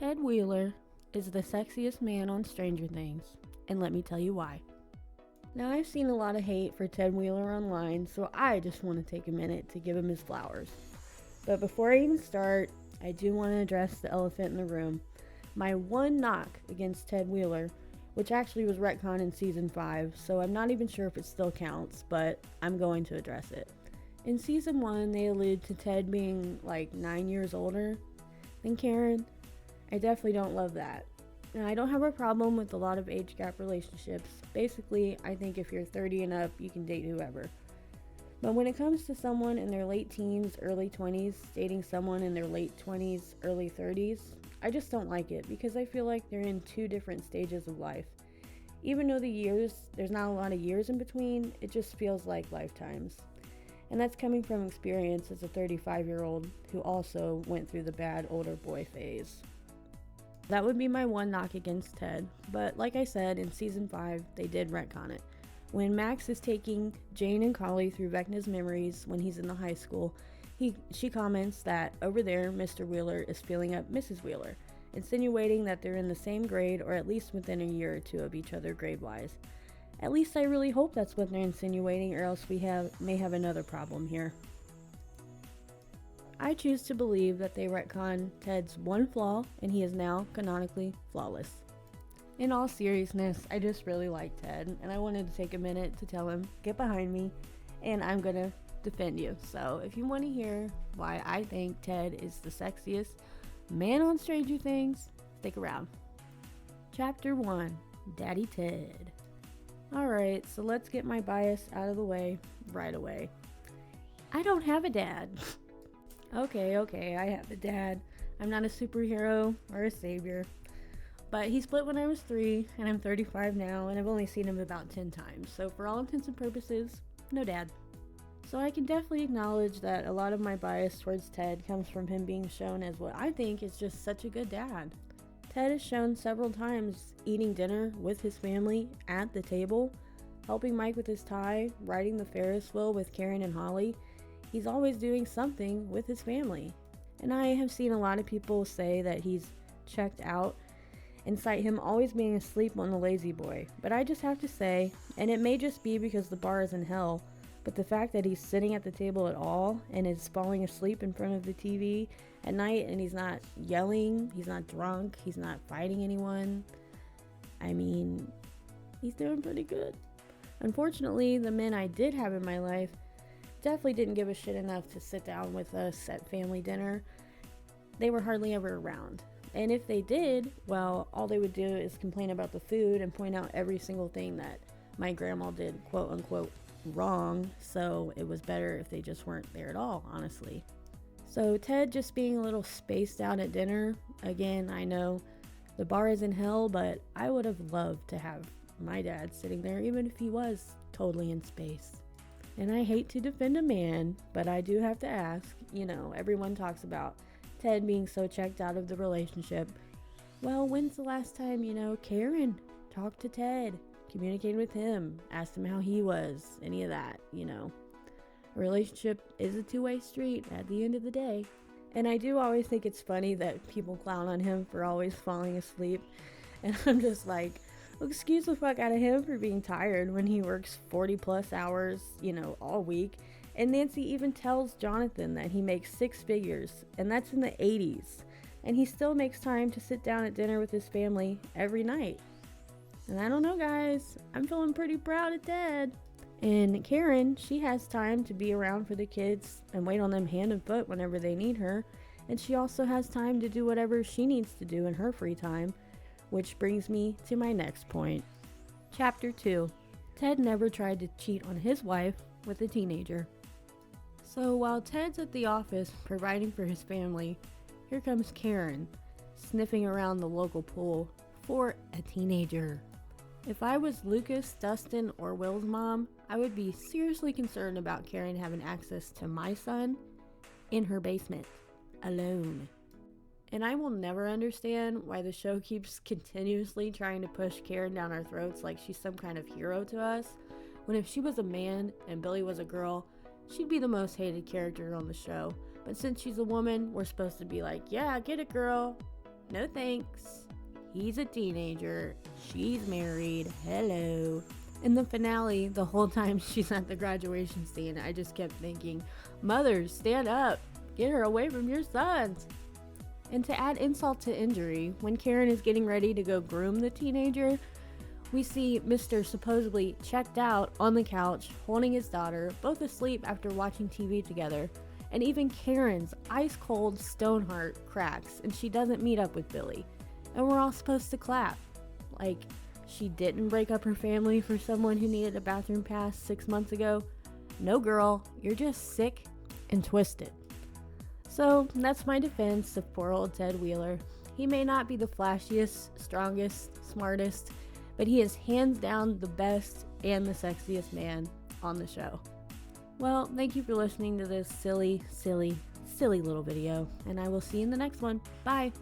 Ted Wheeler is the sexiest man on Stranger Things, and let me tell you why. Now, I've seen a lot of hate for Ted Wheeler online, so I just want to take a minute to give him his flowers. But before I even start, I do want to address the elephant in the room. My one knock against Ted Wheeler, which actually was retconned in season 5, so I'm not even sure if it still counts, but I'm going to address it. In season 1, they allude to Ted being like 9 years older than Karen. I definitely don't love that. Now, I don't have a problem with a lot of age gap relationships. Basically, I think if you're 30 and up, you can date whoever. But when it comes to someone in their late teens, early 20s, dating someone in their late 20s, early 30s, I just don't like it because I feel like they're in two different stages of life. Even though there's not a lot of years in between, it just feels like lifetimes. And that's coming from experience as a 35-year-old who also went through the bad older boy phase. That would be my one knock against Ted, but like I said, in season 5, they did retcon it. When Max is taking Jane and Collie through Vecna's memories when he's in the high school, she comments that over there, Mr. Wheeler is feeling up Mrs. Wheeler, insinuating that they're in the same grade or at least within a year or two of each other grade-wise. At least I really hope that's what they're insinuating, or else we may have another problem here. I choose to believe that they retcon Ted's one flaw, and he is now canonically flawless. In all seriousness, I just really like Ted, and I wanted to take a minute to tell him, get behind me, and I'm gonna defend you. So if you want to hear why I think Ted is the sexiest man on Stranger Things, stick around. Chapter 1, Daddy Ted. Alright, so let's get my bias out of the way right away. I don't have a dad. Okay, I have a dad. I'm not a superhero or a savior. But he split when I was 3, and I'm 35 now, and I've only seen him about 10 times. So for all intents and purposes, no dad. So I can definitely acknowledge that a lot of my bias towards Ted comes from him being shown as what I think is just such a good dad. Ted is shown several times eating dinner with his family at the table, helping Mike with his tie, riding the Ferris wheel with Karen and Holly. He's always doing something with his family. And I have seen a lot of people say that he's checked out and cite him always being asleep on the lazy boy. But I just have to say, and it may just be because the bar is in hell, but the fact that he's sitting at the table at all and is falling asleep in front of the TV at night and he's not yelling, he's not drunk, he's not fighting anyone, I mean, he's doing pretty good. Unfortunately, the men I did have in my life definitely didn't give a shit enough to sit down with us at family dinner. They were hardly ever around. And if they did, well, all they would do is complain about the food and point out every single thing that my grandma did, quote unquote, wrong. So it was better if they just weren't there at all, honestly. So Ted just being a little spaced out at dinner, again, I know the bar is in hell, but I would have loved to have my dad sitting there, even if he was totally in space. And I hate to defend a man, but I do have to ask, everyone talks about Ted being so checked out of the relationship. Well, when's the last time, Karen talked to Ted, communicated with him, asked him how he was, any of that, A relationship is a two-way street at the end of the day. And I do always think it's funny that people clown on him for always falling asleep. And I'm just like, excuse the fuck out of him for being tired when he works 40 plus hours, all week. And Nancy even tells Jonathan that he makes 6 figures, and that's in the 80s. And he still makes time to sit down at dinner with his family every night. And I don't know, guys, I'm feeling pretty proud of Ted. And Karen, she has time to be around for the kids and wait on them hand and foot whenever they need her. And she also has time to do whatever she needs to do in her free time. Which brings me to my next point. Chapter 2. Ted never tried to cheat on his wife with a teenager. So while Ted's at the office providing for his family, here comes Karen, sniffing around the local pool for a teenager. If I was Lucas, Dustin, or Will's mom, I would be seriously concerned about Karen having access to my son in her basement, alone. And I will never understand why the show keeps continuously trying to push Karen down our throats like she's some kind of hero to us, when if she was a man and Billy was a girl, she'd be the most hated character on the show. But since she's a woman, we're supposed to be like, yeah, get it, girl. No thanks. He's a teenager. She's married. Hello. In the finale, the whole time she's at the graduation scene, I just kept thinking, mothers, stand up. Get her away from your sons. And to add insult to injury, when Karen is getting ready to go groom the teenager, we see Mr. supposedly checked out on the couch, holding his daughter, both asleep after watching TV together. And even Karen's ice-cold stone heart cracks, and she doesn't meet up with Billy. And we're all supposed to clap. Like, she didn't break up her family for someone who needed a bathroom pass 6 months ago. No, girl, you're just sick and twisted. So that's my defense of poor old Ted Wheeler. He may not be the flashiest, strongest, smartest, but he is hands down the best and the sexiest man on the show. Well, thank you for listening to this silly little video, and I will see you in the next one. Bye!